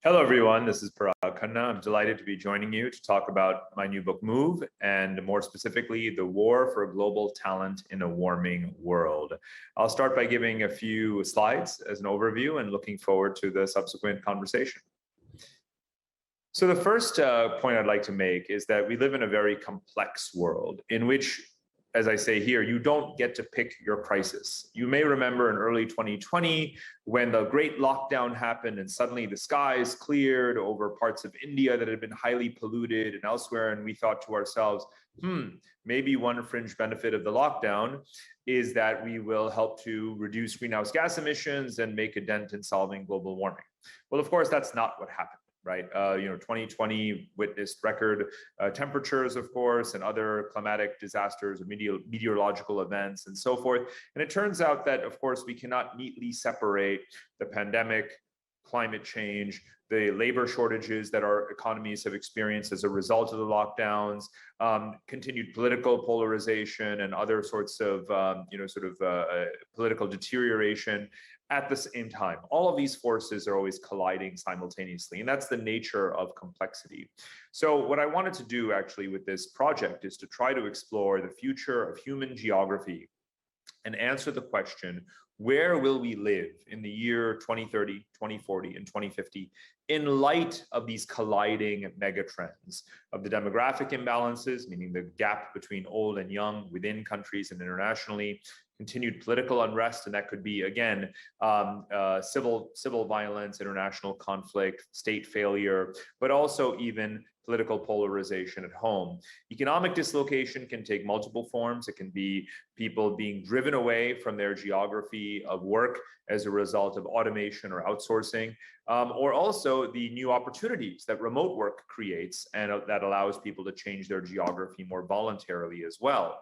Hello, everyone. This is Parag Khanna. I'm delighted to be joining you to talk about my new book, Move, and more specifically, the war for global talent in a warming world. I'll start by giving a few slides as an overview and looking forward to the subsequent conversation. So the first point I'd like to make is that we live in a very complex world in which, as I say here, you don't get to pick your crisis. You may remember in early 2020 when the great lockdown happened and suddenly the skies cleared over parts of India that had been highly polluted and elsewhere. And we thought to ourselves, maybe one fringe benefit of the lockdown is that we will help to reduce greenhouse gas emissions and make a dent in solving global warming. Well, of course, that's not what happened. Right, 2020 witnessed record temperatures, of course, and other climatic disasters, meteorological events, and so forth. And it turns out that, of course, we cannot neatly separate the pandemic, climate change, the labor shortages that our economies have experienced as a result of the lockdowns, continued political polarization, and other sorts of, political deterioration at the same time. All of these forces are always colliding simultaneously, and that's the nature of complexity. So what I wanted to do actually with this project is to try to explore the future of human geography and answer the question, where will we live in the year 2030, 2040, and 2050 in light of these colliding megatrends of the demographic imbalances, meaning the gap between old and young within countries and internationally, continued political unrest, and that could be, again, civil violence, international conflict, state failure, but also even political polarization at home. Economic dislocation can take multiple forms. It can be people being driven away from their geography of work as a result of automation or outsourcing, or also the new opportunities that remote work creates and that allows people to change their geography more voluntarily as well.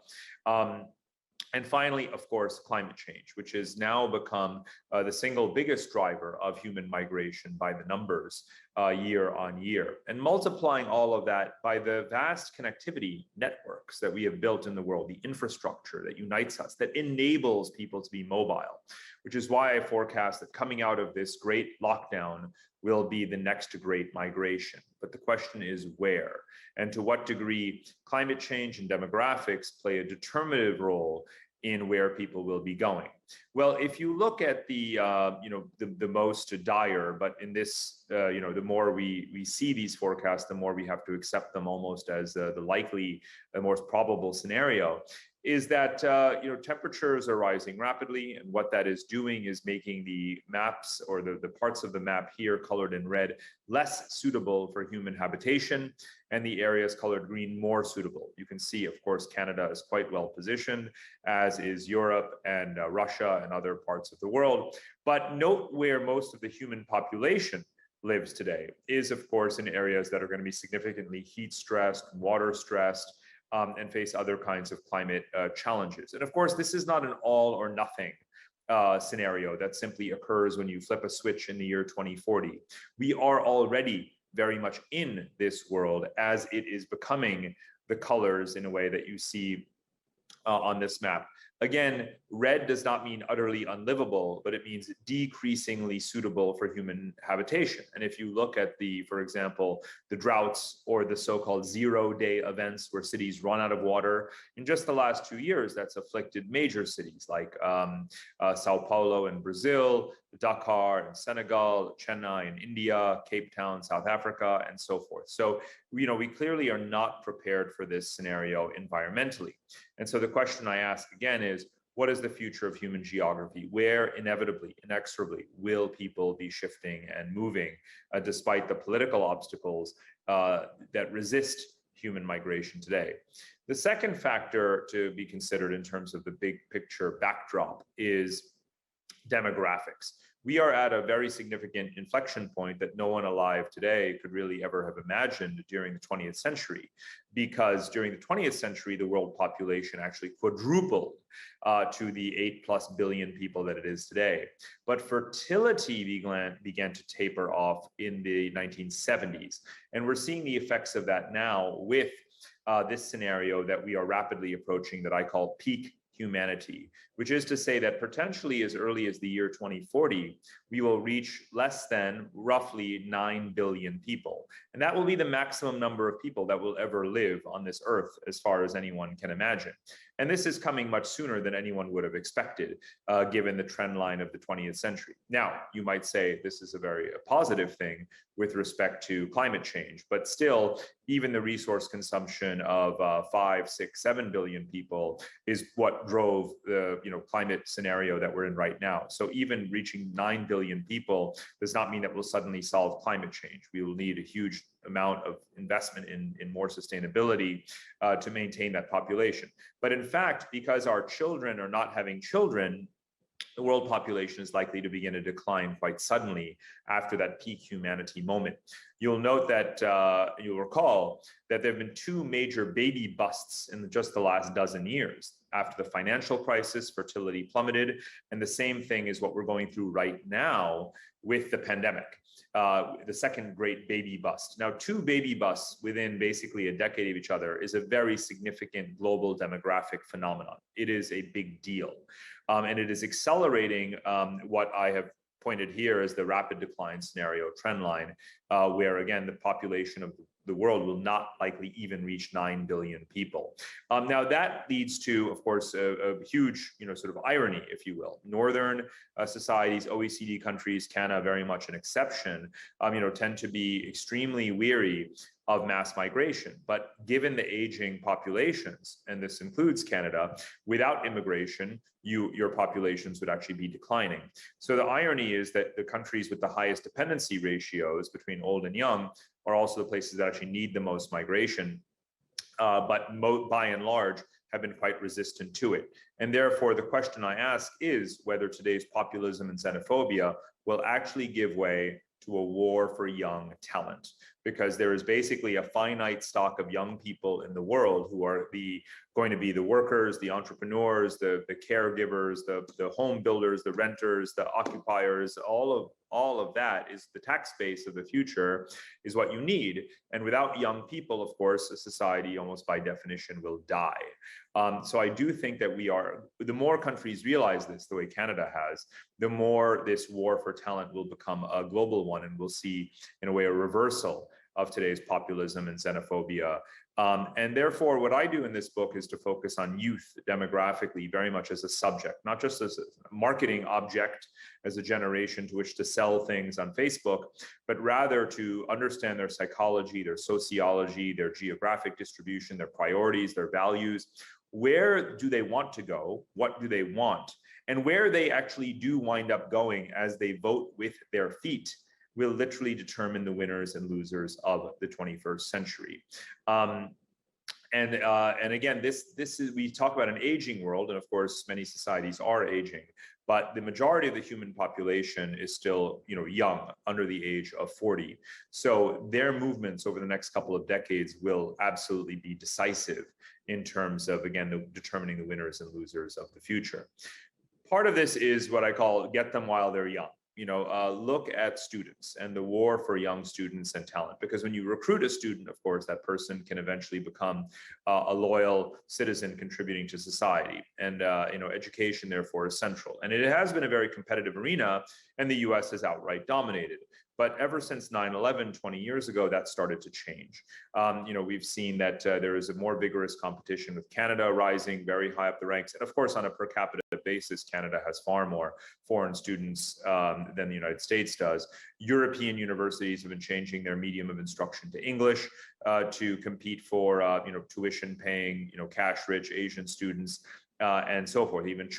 And finally, of course, climate change, which has now become the single biggest driver of human migration by the numbers year on year. And multiplying all of that by the vast connectivity networks that we have built in the world, the infrastructure that unites us, that enables people to be mobile, which is why I forecast that coming out of this great lockdown will be the next great migration. But the question is where, and to what degree climate change and demographics play a determinative role in where people will be going. Well, if you look at the most dire, but in this, the more we see these forecasts, the more we have to accept them almost as the likely, the most probable scenario, is that temperatures are rising rapidly, and what that is doing is making the maps or the parts of the map here colored in red less suitable for human habitation, and the areas colored green more suitable. You can see, of course, Canada is quite well positioned, as is Europe and Russia and other parts of the world. But note where most of the human population lives today is, of course, in areas that are going to be significantly heat stressed, water stressed, and face other kinds of climate challenges. And of course, this is not an all or nothing scenario that simply occurs when you flip a switch in the year 2040. We are already very much in this world as it is becoming the colors in a way that you see on this map. Again, red does not mean utterly unlivable, but it means decreasingly suitable for human habitation. And if you look at for example, the droughts or the so-called zero-day events where cities run out of water, in just the last 2 years, that's afflicted major cities like Sao Paulo in Brazil, Dakar in Senegal, Chennai in India, Cape Town, South Africa, and so forth. So, we clearly are not prepared for this scenario environmentally. And so the question I ask again is, what is the future of human geography? Where inevitably, inexorably, will people be shifting and moving despite the political obstacles that resist human migration today? The second factor to be considered in terms of the big picture backdrop is demographics. We are at a very significant inflection point that no one alive today could really ever have imagined during the 20th century, because during the 20th century, the world population actually quadrupled to the 8+ billion people that it is today. But fertility began to taper off in the 1970s. And we're seeing the effects of that now with this scenario that we are rapidly approaching that I call peak humanity, which is to say that potentially as early as the year 2040, we will reach less than roughly 9 billion people. And that will be the maximum number of people that will ever live on this earth, as far as anyone can imagine. And this is coming much sooner than anyone would have expected, given the trend line of the 20th century. Now, you might say this is a very positive thing with respect to climate change, but still, even the resource consumption of 5, 6, 7 billion people is what drove the climate scenario that we're in right now. So even reaching 9 billion people does not mean that we'll suddenly solve climate change. We will need a huge amount of investment in more sustainability to maintain that population. But in fact, because our children are not having children, the world population is likely to begin to decline quite suddenly after that peak humanity moment. You'll note that, you'll recall that there have been 2 major baby busts in just the last dozen years. After the financial crisis, fertility plummeted, and the same thing is what we're going through right now with the pandemic. The second great baby bust. Now, 2 baby busts within basically a decade of each other is a very significant global demographic phenomenon. It is a big deal. And it is accelerating what I have pointed here as the rapid decline scenario trend line, where again, the population of the world will not likely even reach 9 billion people. Now that leads to, of course, a huge, sort of irony, if you will. Northern societies, OECD countries, Canada very much an exception, tend to be extremely weary of mass migration. But given the aging populations, and this includes Canada, without immigration, your populations would actually be declining. So the irony is that the countries with the highest dependency ratios between old and young are also the places that actually need the most migration, but by and large have been quite resistant to it. And therefore, the question I ask is whether today's populism and xenophobia will actually give way to a war for young talent, because there is basically a finite stock of young people in the world who are going to be the workers, the entrepreneurs, the caregivers, the home builders, the renters, the occupiers. All of that is the tax base of the future, is what you need. And without young people, of course, a society almost by definition will die. So I do think that the more countries realize this, the way Canada has, the more this war for talent will become a global one, and we'll see, in a way, a reversal of today's populism and xenophobia. And therefore, what I do in this book is to focus on youth demographically very much as a subject, not just as a marketing object, as a generation to which to sell things on Facebook, but rather to understand their psychology, their sociology, their geographic distribution, their priorities, their values. Where do they want to go? What do they want? And where they actually do wind up going as they vote with their feet will literally determine the winners and losers of the 21st century. And again, this is, we talk about an aging world, and of course, many societies are aging, but the majority of the human population is still, young, under the age of 40. So their movements over the next couple of decades will absolutely be decisive in terms of, again, determining the winners and losers of the future. Part of this is what I call get them while they're young. Look at students and the war for young students and talent, because when you recruit a student, of course, that person can eventually become a loyal citizen contributing to society. And, education, therefore, is central. And it has been a very competitive arena, and the US has outright dominated. But ever since 9/11, 20 years ago, that started to change. We've seen that there is a more vigorous competition with Canada rising very high up the ranks. And of course, on a per capita basis, Canada has far more foreign students than the United States does. European universities have been changing their medium of instruction to English to compete for, tuition paying, cash-rich Asian students. And so forth, even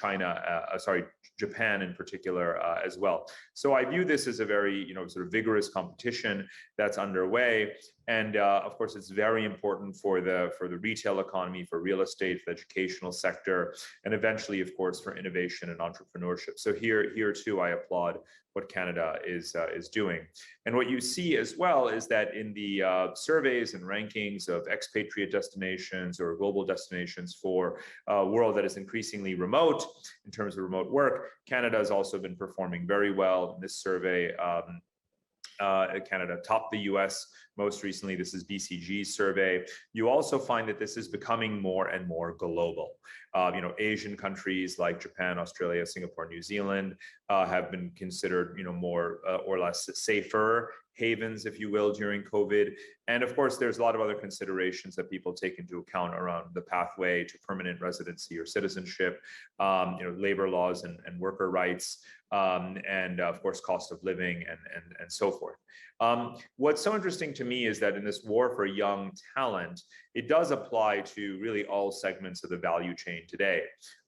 Japan in particular as well. So I view this as a very, sort of vigorous competition that's underway. And of course, it's very important for the retail economy, for real estate, for the educational sector, and eventually, of course, for innovation and entrepreneurship. So here too, I applaud what Canada is doing. And what you see as well is that in the surveys and rankings of expatriate destinations or global destinations for a world that is increasingly remote in terms of remote work, Canada has also been performing very well in this survey. Canada topped the US Most recently, this is BCG's survey. You also find that this is becoming more and more global. Asian countries like Japan, Australia, Singapore, New Zealand have been considered, more or less safer havens, if you will, during COVID. And of course, there's a lot of other considerations that people take into account around the pathway to permanent residency or citizenship, labor laws and worker rights, and of course, cost of living and so forth. What's so interesting to me is that in this war for young talent, it does apply to really all segments of the value chain today.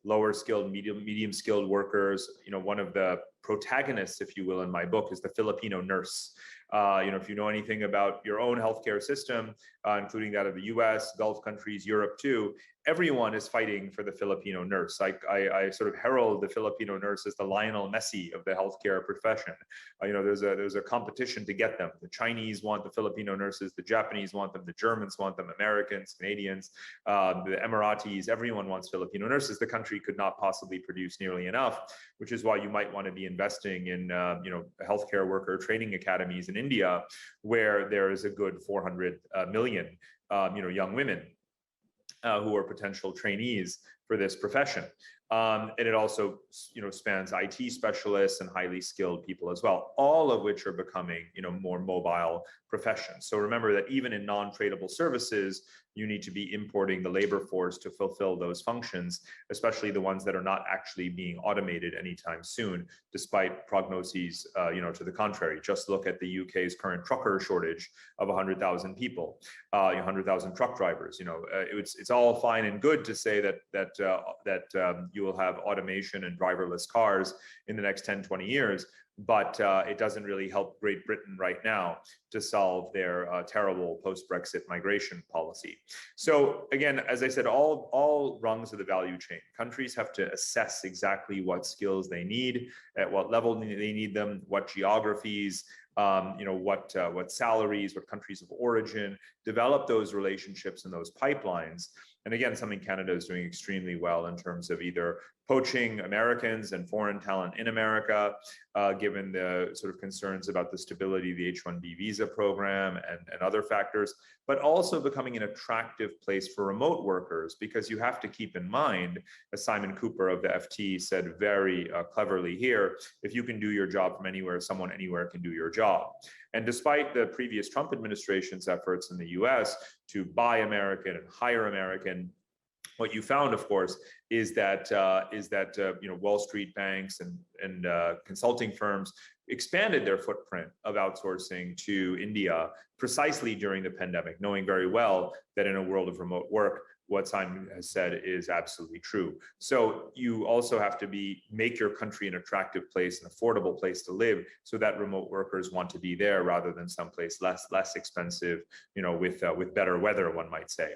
Lower skilled, medium skilled workers. One of the protagonists, if you will, in my book is the Filipino nurse. If you know anything about your own healthcare system, including that of the US, Gulf countries, Europe too, everyone is fighting for the Filipino nurse. I sort of herald the Filipino nurse as the Lionel Messi of the healthcare profession. There's a competition to get them. The Chinese want the Filipino nurses, the Japanese want them, the Germans want them, Americans, Canadians, the Emiratis, everyone wants Filipino nurses. The country could not possibly produce nearly enough, which is why you might want to be investing in healthcare worker training academies in India, where there is a good 400 million young women who are potential trainees for this profession. And it also, spans IT specialists and highly skilled people as well, all of which are becoming, more mobile professions. So remember that even in non-tradable services, you need to be importing the labor force to fulfill those functions, especially the ones that are not actually being automated anytime soon, despite prognoses, to the contrary. Just look at the UK's current trucker shortage of 100,000 people, 100,000 truck drivers. It's all fine and good to say that you will have automation and driverless cars in the next 10, 20 years. But it doesn't really help Great Britain right now to solve their terrible post-Brexit migration policy. So again, as I said, all rungs of the value chain, countries have to assess exactly what skills they need, at what level they need them, what geographies, what salaries, what countries of origin, develop those relationships and those pipelines. And again, something Canada is doing extremely well in terms of either poaching Americans and foreign talent in America, given the sort of concerns about the stability of the H-1B visa program and other factors, but also becoming an attractive place for remote workers, because you have to keep in mind, as Simon Cooper of the FT said very cleverly here, if you can do your job from anywhere, someone anywhere can do your job. And despite the previous Trump administration's efforts in the US to buy American and hire American, what you found, of course, is that Wall Street banks and consulting firms expanded their footprint of outsourcing to India precisely during the pandemic, knowing very well that in a world of remote work, what Simon has said is absolutely true. So you also have to make your country an attractive place, an affordable place to live, so that remote workers want to be there rather than someplace less expensive, with better weather, one might say.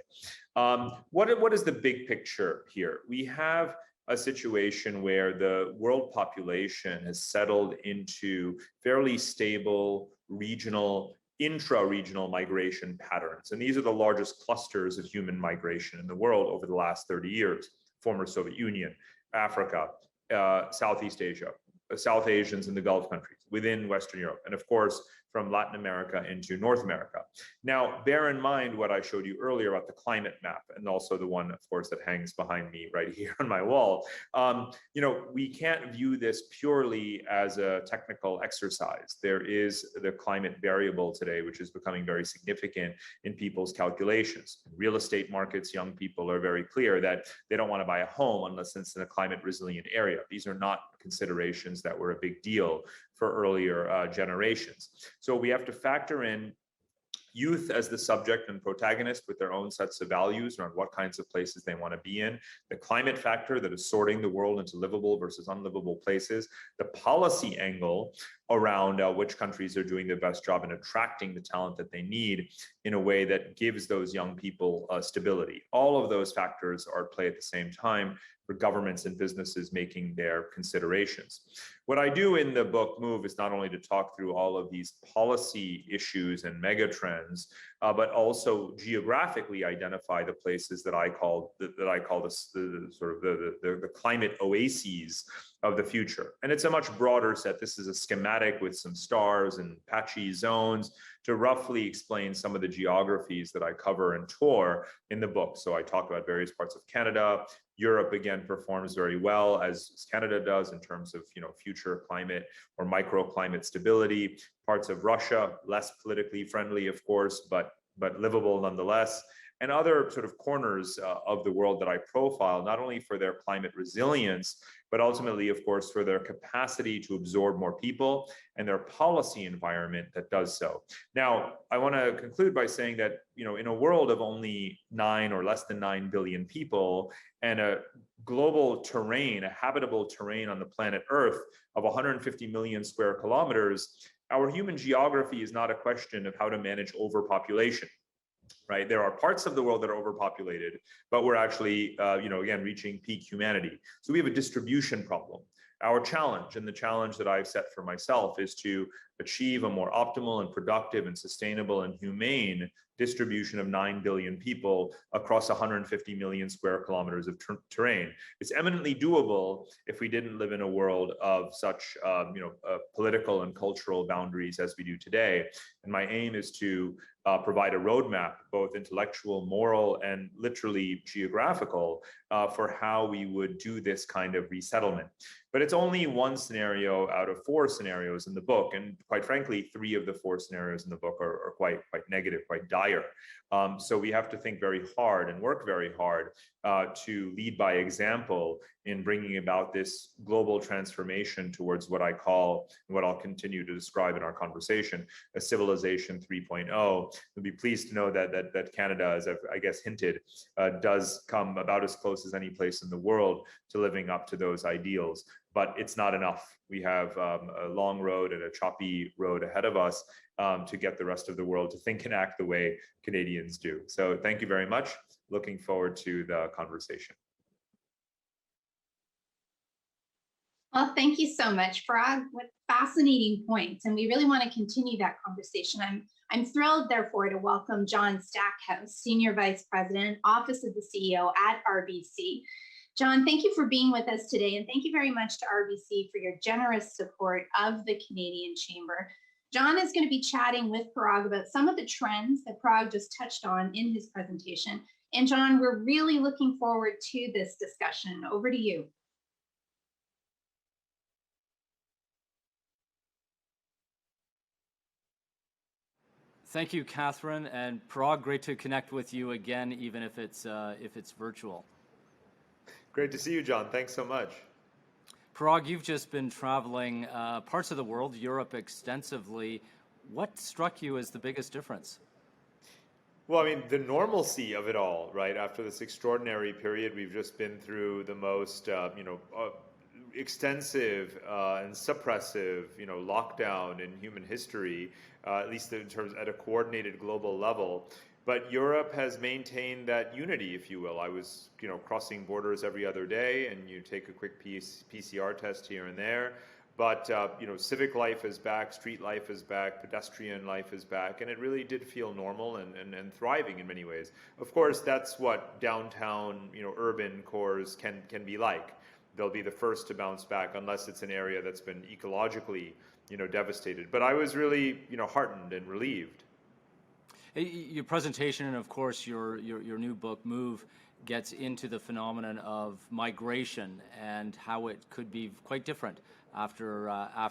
What is the big picture here? We have a situation where the world population has settled into fairly stable regional, intra-regional migration patterns. And these are the largest clusters of human migration in the world over the last 30 years. Former Soviet Union, Africa, Southeast Asia, South Asians in the Gulf countries, within Western Europe, and of course, from Latin America into North America. Now, bear in mind what I showed you earlier about the climate map, and also the one, of course, that hangs behind me right here on my wall. We can't view this purely as a technical exercise. There is the climate variable today, which is becoming very significant in people's calculations. In real estate markets, young people are very clear that they don't want to buy a home unless it's in a climate resilient area. These are not considerations that were a big deal for earlier generations. So we have to factor in youth as the subject and protagonist with their own sets of values around what kinds of places they want to be in, the climate factor that is sorting the world into livable versus unlivable places, the policy angle around which countries are doing the best job in attracting the talent that they need in a way that gives those young people stability. All of those factors are at play at the same time for governments and businesses making their considerations. What I do in the book Move is not only to talk through all of these policy issues and mega trends, but also geographically identify the places that I call the climate oases of the future. And it's a much broader set. This is a schematic with some stars and patchy zones to roughly explain some of the geographies that I cover and tour in the book. So I talk about various parts of Canada. Europe, again, performs very well, as Canada does, in terms of future climate or microclimate stability. Parts of Russia, less politically friendly, of course, but livable nonetheless. And other sort of corners of the world that I profile, not only for their climate resilience, but ultimately, of course, for their capacity to absorb more people and their policy environment that does so. Now, I want to conclude by saying that, in a world of only 9 or less than 9 billion people and a global terrain, a habitable terrain on the planet Earth of 150 million square kilometers, our human geography is not a question of how to manage overpopulation. Right, there are parts of the world that are overpopulated, but we're actually, again, reaching peak humanity. So we have a distribution problem. Our challenge, and the challenge that I've set for myself, is to achieve a more optimal and productive and sustainable and humane distribution of 9 billion people across 150 million square kilometers of terrain. It's eminently doable if we didn't live in a world of such, political and cultural boundaries as we do today. And my aim is to provide a roadmap, both intellectual, moral, and literally geographical, for how we would do this kind of resettlement. But it's only one scenario out of 4 scenarios in the book. And quite frankly, 3 of the 4 scenarios in the book are quite negative, quite dire. So we have to think very hard and work very hard to lead by example in bringing about this global transformation towards what I call, and what I'll continue to describe in our conversation, a civilization 3.0. You'll be pleased to know that Canada, as I've, I guess, hinted, does come about as close as any place in the world to living up to those ideals. But it's not enough. We have a long road and a choppy road ahead of us to get the rest of the world to think and act the way Canadians do. So thank you very much. Looking forward to the conversation. Well, thank you so much, Parag, with fascinating points. And we really want to continue that conversation. I'm thrilled, therefore, to welcome John Stackhouse, Senior Vice President, Office of the CEO at RBC. John, thank you for being with us today. And thank you very much to RBC for your generous support of the Canadian Chamber. John is going to be chatting with Parag about some of the trends that Parag just touched on in his presentation. And John, we're really looking forward to this discussion. Over to you. Thank you, Catherine, and Parag, great to connect with you again, even if it's virtual. Great to see you, John. Thanks so much. Parag, you've just been traveling parts of the world, Europe extensively. What struck you as the biggest difference? Well, I mean, the normalcy of it all, right? After this extraordinary period, we've just been through the most, extensive and suppressive, lockdown in human history, at least in terms at a coordinated global level. But Europe has maintained that unity, if you will. I was, crossing borders every other day, and you take a quick PCR test here and there. But, civic life is back, street life is back, pedestrian life is back, and it really did feel normal and thriving in many ways. Of course, that's what downtown, urban cores can be like. They'll be the first to bounce back unless it's an area that's been ecologically, devastated. But I was really, heartened and relieved. Your presentation and, of course, your new book, Move, gets into the phenomenon of migration and how it could be quite different after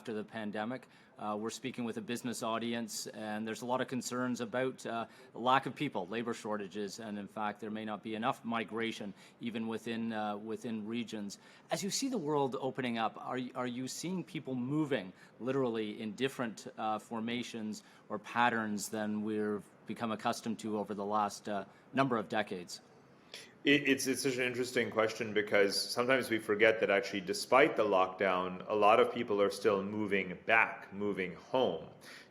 the pandemic. We're speaking with a business audience, and there's a lot of concerns about lack of people, labor shortages, and in fact, there may not be enough migration even within regions. As you see the world opening up, are you seeing people moving literally in different formations or patterns than we've become accustomed to over the last number of decades? It's such an interesting question, because sometimes we forget that actually, despite the lockdown, a lot of people are still moving back, moving home.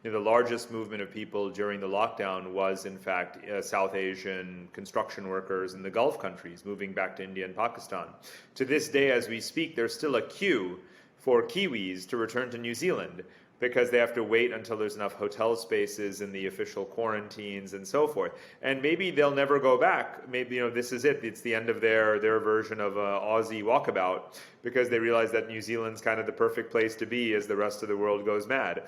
The largest movement of people during the lockdown was, in fact, South Asian construction workers in the Gulf countries moving back to India and Pakistan. To this day, as we speak, there's still a queue for Kiwis to return to New Zealand, because they have to wait until there's enough hotel spaces in the official quarantines and so forth. And maybe they'll never go back. Maybe, this is it. It's the end of their version of Aussie walkabout, because they realize that New Zealand's kind of the perfect place to be as the rest of the world goes mad.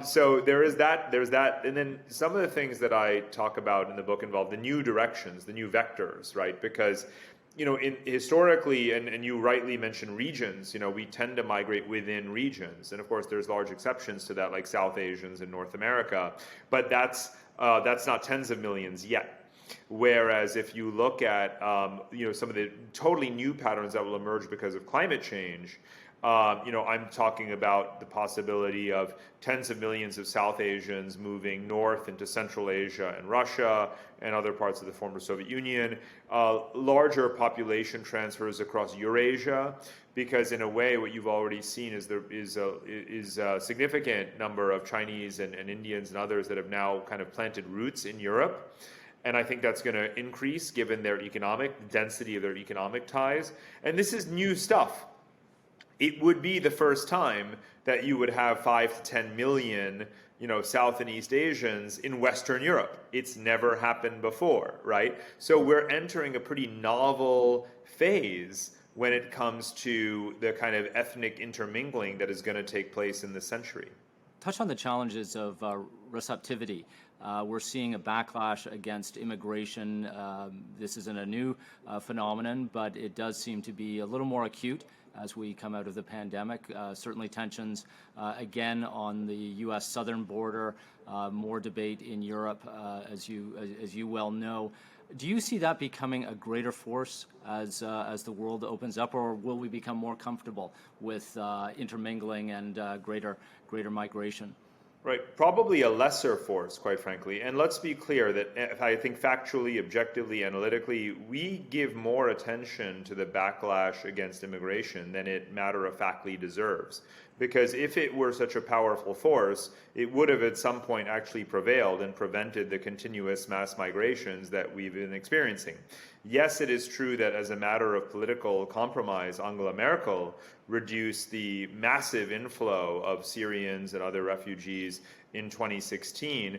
So there's that. And then some of the things that I talk about in the book involve the new directions, the new vectors, right? Because historically, and you rightly mentioned regions, we tend to migrate within regions. And of course, there's large exceptions to that, like South Asians in North America, but that's not tens of millions yet. Whereas if you look at, some of the totally new patterns that will emerge because of climate change, I'm talking about the possibility of tens of millions of South Asians moving north into Central Asia and Russia and other parts of the former Soviet Union, larger population transfers across Eurasia, because in a way what you've already seen is there is a significant number of Chinese and Indians and others that have now kind of planted roots in Europe. And I think that's going to increase given their economic density of their economic ties. And this is new stuff. It would be the first time that you would have 5 to 10 million, South and East Asians in Western Europe. It's never happened before, right? So we're entering a pretty novel phase when it comes to the kind of ethnic intermingling that is going to take place in this century. Touch on the challenges of receptivity. We're seeing a backlash against immigration. This isn't a new phenomenon, but it does seem to be a little more acute as we come out of the pandemic. Certainly tensions again on the U.S. southern border, more debate in Europe, as you well know. Do you see that becoming a greater force as the world opens up, or will we become more comfortable with intermingling and greater migration? Right, probably a lesser force, quite frankly. And let's be clear that I think factually, objectively, analytically, we give more attention to the backlash against immigration than it matter-of-factly deserves. Because if it were such a powerful force, it would have at some point actually prevailed and prevented the continuous mass migrations that we've been experiencing. Yes, it is true that as a matter of political compromise, Angela Merkel reduced the massive inflow of Syrians and other refugees in 2016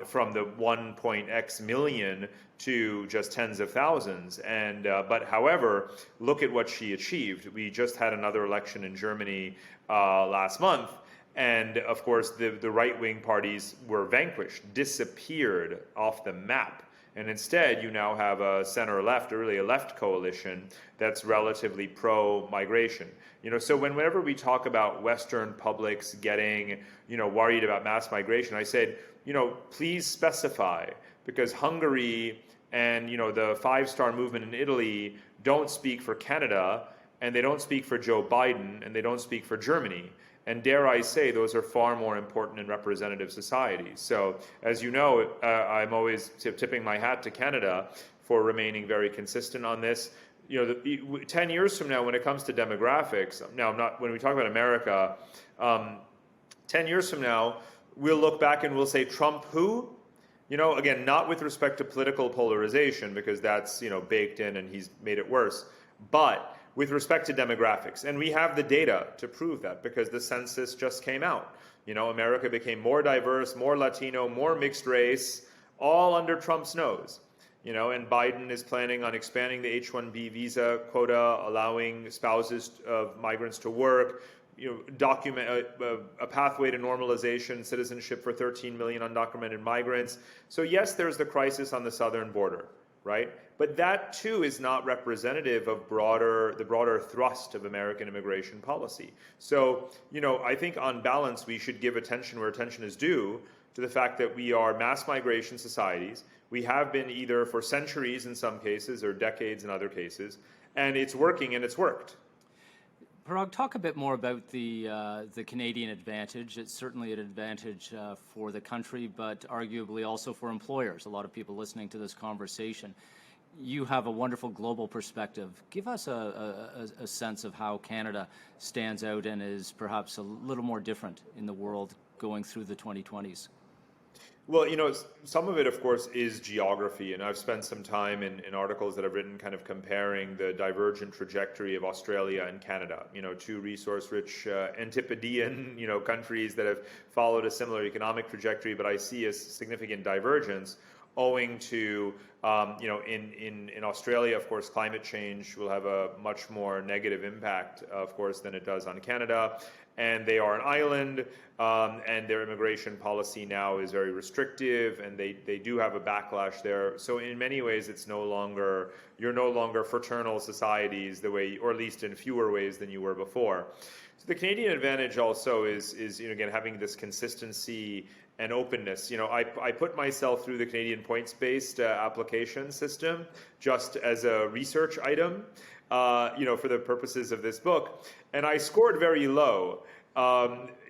from the 1.x million to just tens of thousands. But however, look at what she achieved. We just had another election in Germany last month. And of course, the right-wing parties were vanquished, disappeared off the map. And instead, you now have a center-left, or really a left coalition that's relatively pro-migration. So whenever we talk about Western publics getting, worried about mass migration, I said, please specify, because Hungary and, the five-star movement in Italy don't speak for Canada, and they don't speak for Joe Biden, and they don't speak for Germany. And dare I say, those are far more important in representative societies. So, as you know, I'm always tipping my hat to Canada for remaining very consistent on this. 10 years from now, when it comes to demographics, now when we talk about America, 10 years from now, we'll look back and we'll say, Trump who? Again, not with respect to political polarization, because that's, baked in and he's made it worse, but with respect to demographics. And we have the data to prove that, because the census just came out. America became more diverse, more Latino, more mixed race, all under Trump's nose. And Biden is planning on expanding the H-1B visa quota, allowing spouses of migrants to work, document a pathway to normalization, citizenship for 13 million undocumented migrants. So yes, there's the crisis on the southern border, right? But that too is not representative of the broader thrust of American immigration policy. So, I think on balance, we should give attention where attention is due to the fact that we are mass migration societies. We have been either for centuries in some cases or decades in other cases, and it's working and it's worked. Parag, talk a bit more about the Canadian advantage. It's certainly an advantage for the country, but arguably also for employers. A lot of people listening to this conversation. You have a wonderful global perspective. Give us a sense of how Canada stands out and is perhaps a little more different in the world going through the 2020s. Well, some of it, of course, is geography. And I've spent some time in articles that I've written kind of comparing the divergent trajectory of Australia and Canada, two resource-rich Antipodean, countries that have followed a similar economic trajectory, but I see a significant divergence owing to, in Australia, of course, climate change will have a much more negative impact, of course, than it does on Canada. And they are an island, and their immigration policy now is very restrictive, and they do have a backlash there. So in many ways, you're no longer fraternal societies the way, or at least in fewer ways than you were before. So the Canadian advantage also is again, having this consistency and openness. I put myself through the Canadian points-based application system just as a research item, for the purposes of this book, and I scored very low.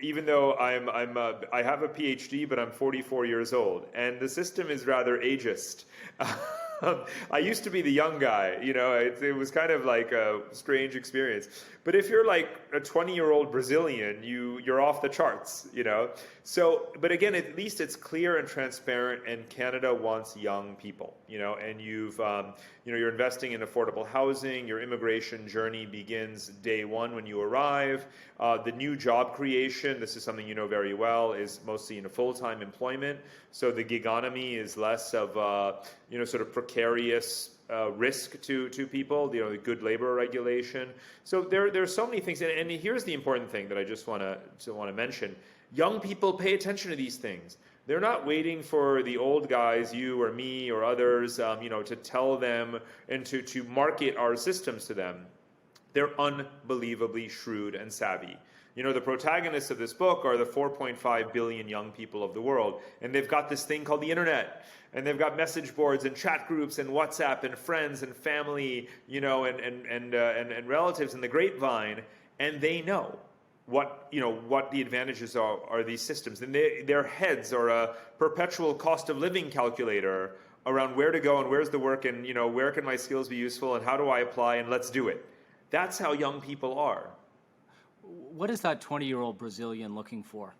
Even though I have a PhD, but I'm 44 years old, and the system is rather ageist. I used to be the young guy, it was kind of like a strange experience. But if you're like a 20-year-old Brazilian, you're off the charts, So, but again, at least it's clear and transparent, and Canada wants young people, and you're investing in affordable housing. Your immigration journey begins day one when you arrive. The new job creation, this is something you know very well, is mostly in a full-time employment. So the gig economy is less of sort of precarious risk to people, the good labor regulation. So there's so many things, and here's the important thing that I just want to mention. Young people pay attention to these things. They're not waiting for the old guys, you or me or others, to tell them and to market our systems to them. They're unbelievably shrewd and savvy. The protagonists of this book are the 4.5 billion young people of the world, and they've got this thing called the internet, and they've got message boards and chat groups and WhatsApp and friends and family, and relatives and the grapevine, and they know what the advantages are these systems, and their heads are a perpetual cost of living calculator around where to go and where's the work, and where can my skills be useful and how do I apply, and let's do it. That's how young people are. What is that 20-year-old Brazilian looking for?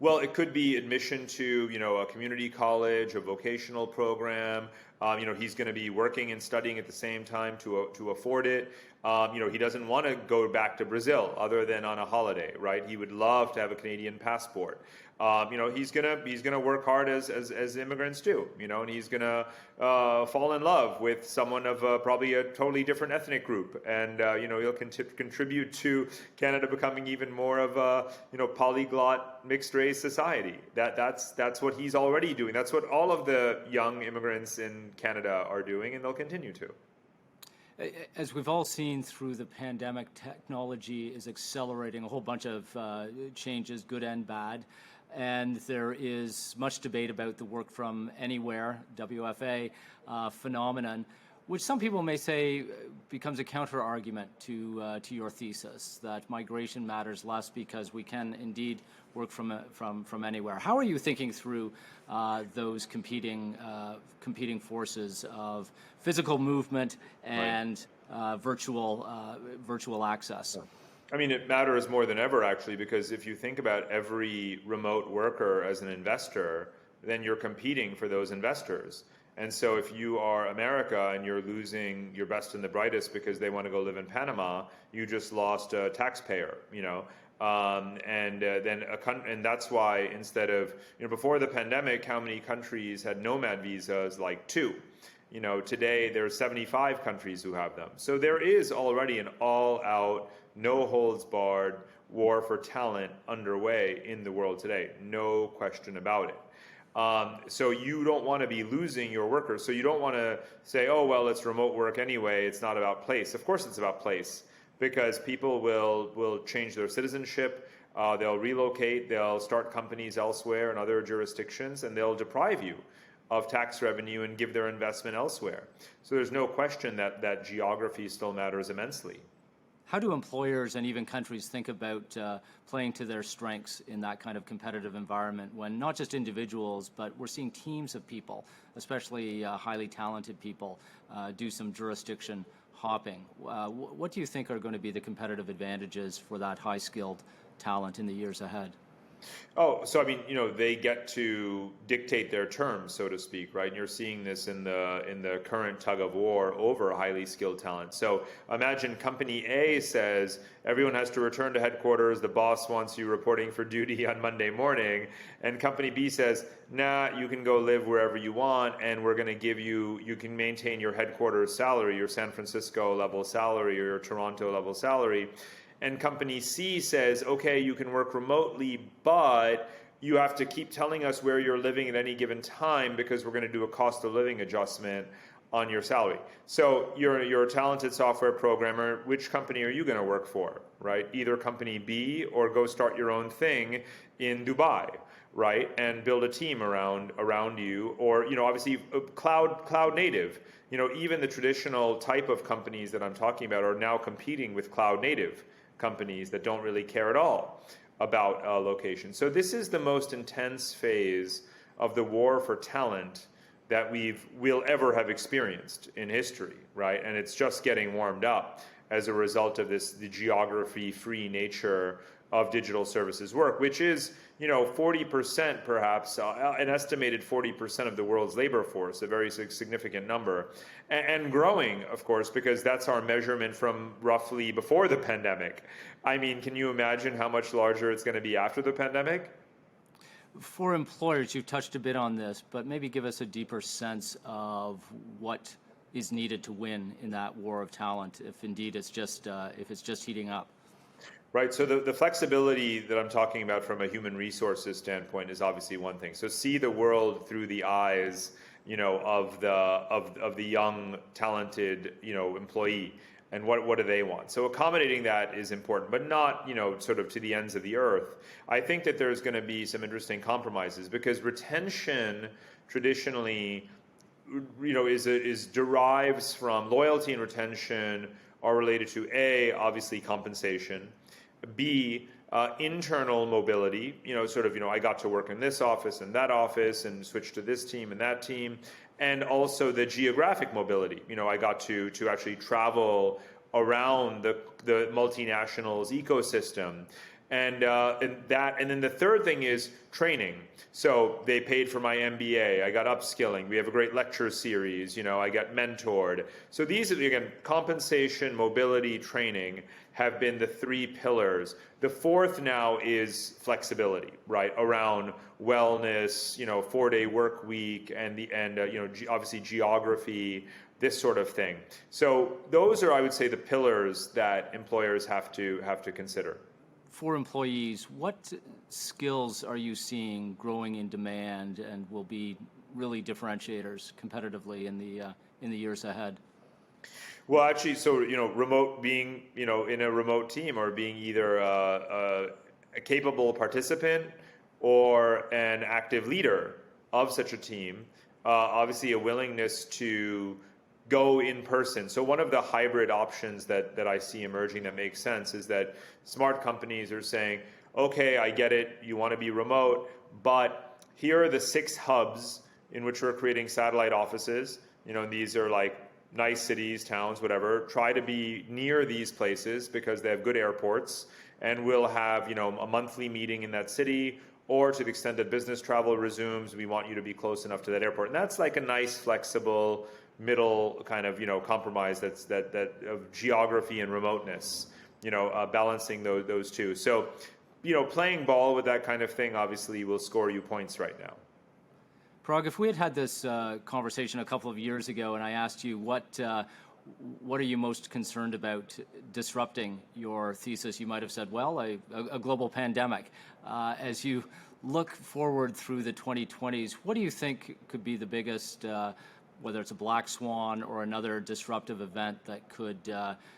Well, it could be admission to, a community college, a vocational program. He's going to be working and studying at the same time to afford it. He doesn't want to go back to Brazil other than on a holiday, right? He would love to have a Canadian passport. He's gonna work hard as immigrants do, and he's gonna fall in love with someone of probably a totally different ethnic group, and he'll contribute to Canada becoming even more of a polyglot mixed race society. That's what he's already doing. That's what all of the young immigrants in Canada are doing, and they'll continue to. As we've all seen through the pandemic, technology is accelerating a whole bunch of changes, good and bad. And there is much debate about the work from anywhere, WFA, phenomenon, which some people may say becomes a counter-argument to your thesis, that migration matters less because we can indeed work from anywhere. How are you thinking through those competing forces of physical movement and virtual access? I mean, it matters more than ever, actually, because if you think about every remote worker as an investor, then you're competing for those investors. And so if you are America and you're losing your best and the brightest because they want to go live in Panama, you just lost a taxpayer, and that's why instead of, before the pandemic, how many countries had nomad visas? Like 2. Today there's 75 countries who have them. So there is already an all-out, no holds barred war for talent underway in the world today. No question about it. So you don't want to be losing your workers. So you don't want to say, oh, well, it's remote work anyway. It's not about place. Of course it's about place, because people will change their citizenship. They'll relocate. They'll start companies elsewhere in other jurisdictions, and they'll deprive you of tax revenue and give their investment elsewhere. So there's no question that geography still matters immensely. How do employers and even countries think about playing to their strengths in that kind of competitive environment when not just individuals, but we're seeing teams of people, especially highly talented people, do some jurisdiction hopping? What do you think are going to be the competitive advantages for that high-skilled talent in the years ahead? Oh, so I mean, they get to dictate their terms, so to speak, right? And you're seeing this in the current tug of war over highly skilled talent. So imagine company A says everyone has to return to headquarters. The boss wants you reporting for duty on Monday morning, and company B says, nah, you can go live wherever you want, and we're going to give you can maintain your headquarters salary, your San Francisco level salary, or your Toronto level salary. And company C says, okay, you can work remotely, but you have to keep telling us where you're living at any given time because we're going to do a cost of living adjustment on your salary. So you're a talented software programmer. Which company are you going to work for, right? Either company B or go start your own thing in Dubai, right? And build a team around you, or obviously cloud native. Even the traditional type of companies that I'm talking about are now competing with cloud native companies that don't really care at all about location. So this is the most intense phase of the war for talent that we'll ever have experienced in history, right? And it's just getting warmed up as a result of the geography-free nature of digital services work, which is 40% perhaps, an estimated 40% of the world's labor force, a very significant number, and growing, of course, because that's our measurement from roughly before the pandemic. I mean, can you imagine how much larger it's going to be after the pandemic? For employers, you've touched a bit on this, but maybe give us a deeper sense of what is needed to win in that war of talent, if indeed it's just heating up. Right. So the flexibility that I'm talking about from a human resources standpoint is obviously one thing. So see the world through the eyes, of the young, talented, employee, and what do they want? So accommodating that is important, but not, sort of to the ends of the earth. I think that there's going to be some interesting compromises because retention traditionally, derives from loyalty, and retention are related to obviously compensation. B, internal mobility, I got to work in this office and that office and switch to this team and that team. And also the geographic mobility, I got to actually travel around the multinationals ecosystem. And then the third thing is training. So they paid for my MBA. I got upskilling. We have a great lecture series. I got mentored. So these are, again, compensation, mobility, training have been the three pillars. The fourth now is flexibility, right? Around wellness, 4-day work week, and obviously geography, this sort of thing. So those are, I would say, the pillars that employers have to consider. For employees, what skills are you seeing growing in demand and will be really differentiators competitively in the years ahead? Well, actually, so remote, being in a remote team, or being either a capable participant or an active leader of such a team, obviously a willingness to go in person. So one of the hybrid options that I see emerging that makes sense is that smart companies are saying, okay, I get it, you want to be remote, but here are the 6 hubs in which we're creating satellite offices. And these are like nice cities, towns, whatever. Try to be near these places because they have good airports, and we'll have a monthly meeting in that city, or to the extent that business travel resumes, we want you to be close enough to that airport. And that's like a nice, flexible, middle kind of compromise that of geography and remoteness, balancing those two. So playing ball with that kind of thing obviously will score you points right now. Parag, if we had this conversation a couple of years ago and I asked you what are you most concerned about disrupting your thesis, you might have said, well, a global pandemic. As you look forward through the 2020s, what do you think could be the biggest whether it's a black swan or another disruptive event that could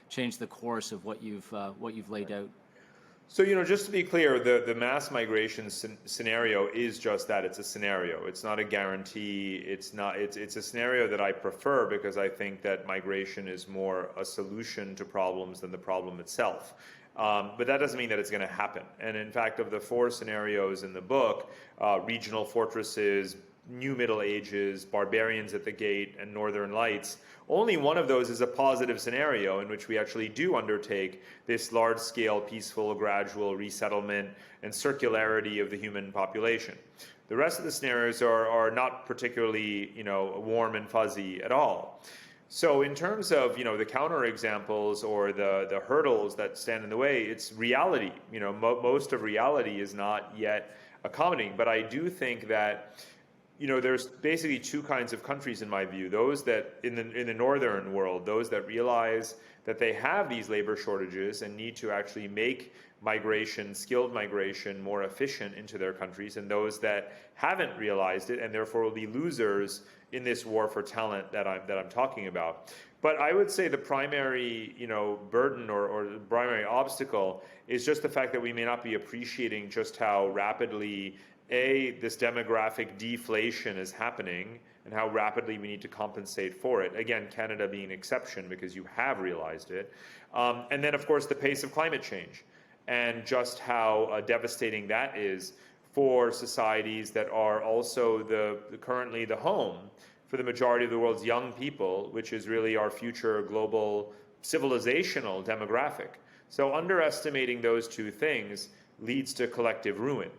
change the course of what you've laid out? So, just to be clear, the mass migration scenario is just that. It's a scenario. It's not a guarantee. It's a scenario that I prefer because I think that migration is more a solution to problems than the problem itself. But that doesn't mean that it's going to happen. And in fact, of the 4 scenarios in the book, regional fortresses, new Middle Ages, barbarians at the gate, and Northern Lights. Only one of those is a positive scenario in which we actually do undertake this large-scale, peaceful, gradual resettlement and circularity of the human population. The rest of the scenarios are not particularly, warm and fuzzy at all. So in terms of, the counterexamples or the hurdles that stand in the way, it's reality. Most of reality is not yet accommodating, but I do think that there's basically two kinds of countries in my view. Those that in the northern world, those that realize that they have these labor shortages and need to actually make migration, skilled migration, more efficient into their countries, and those that haven't realized it and therefore will be losers in this war for talent that I'm talking about. But I would say the primary, burden or the primary obstacle is just the fact that we may not be appreciating just how rapidly this demographic deflation is happening and how rapidly we need to compensate for it. Again, Canada being an exception because you have realized it. And then, of course, the pace of climate change and just how devastating that is for societies that are also currently the home for the majority of the world's young people, which is really our future global civilizational demographic. So underestimating those two things leads to collective ruin.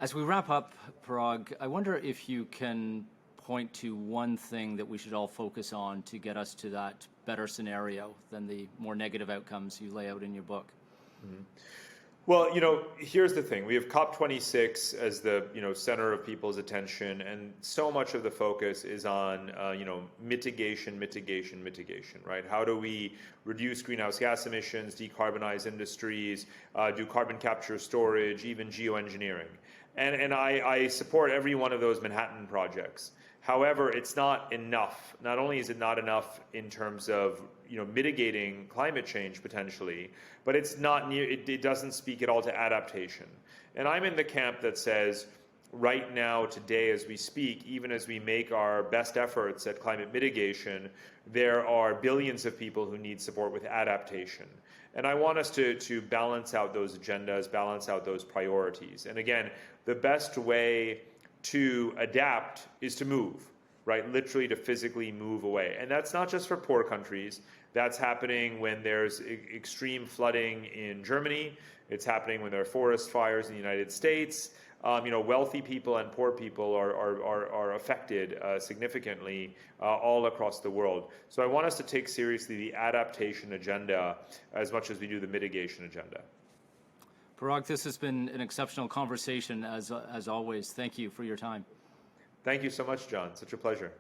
As we wrap up, Parag, I wonder if you can point to one thing that we should all focus on to get us to that better scenario than the more negative outcomes you lay out in your book. Mm-hmm. Well, here's the thing. We have COP26 as the, center of people's attention, and so much of the focus is on, mitigation, right? How do we reduce greenhouse gas emissions, decarbonize industries, do carbon capture storage, even geoengineering? And I support every one of those Manhattan projects. However, it's not enough. Not only is it not enough in terms of mitigating climate change potentially, but it's not near. It doesn't speak at all to adaptation. And I'm in the camp that says, right now, today, as we speak, even as we make our best efforts at climate mitigation, there are billions of people who need support with adaptation. And I want us to balance out those agendas, balance out those priorities. And again, the best way to adapt is to move, right? Literally to physically move away. And that's not just for poor countries. That's happening when there's extreme flooding in Germany. It's happening when there are forest fires in the United States. Wealthy people and poor people are affected significantly all across the world. So I want us to take seriously the adaptation agenda as much as we do the mitigation agenda. Parag, this has been an exceptional conversation as always. Thank you for your time. Thank you so much, John. Such a pleasure.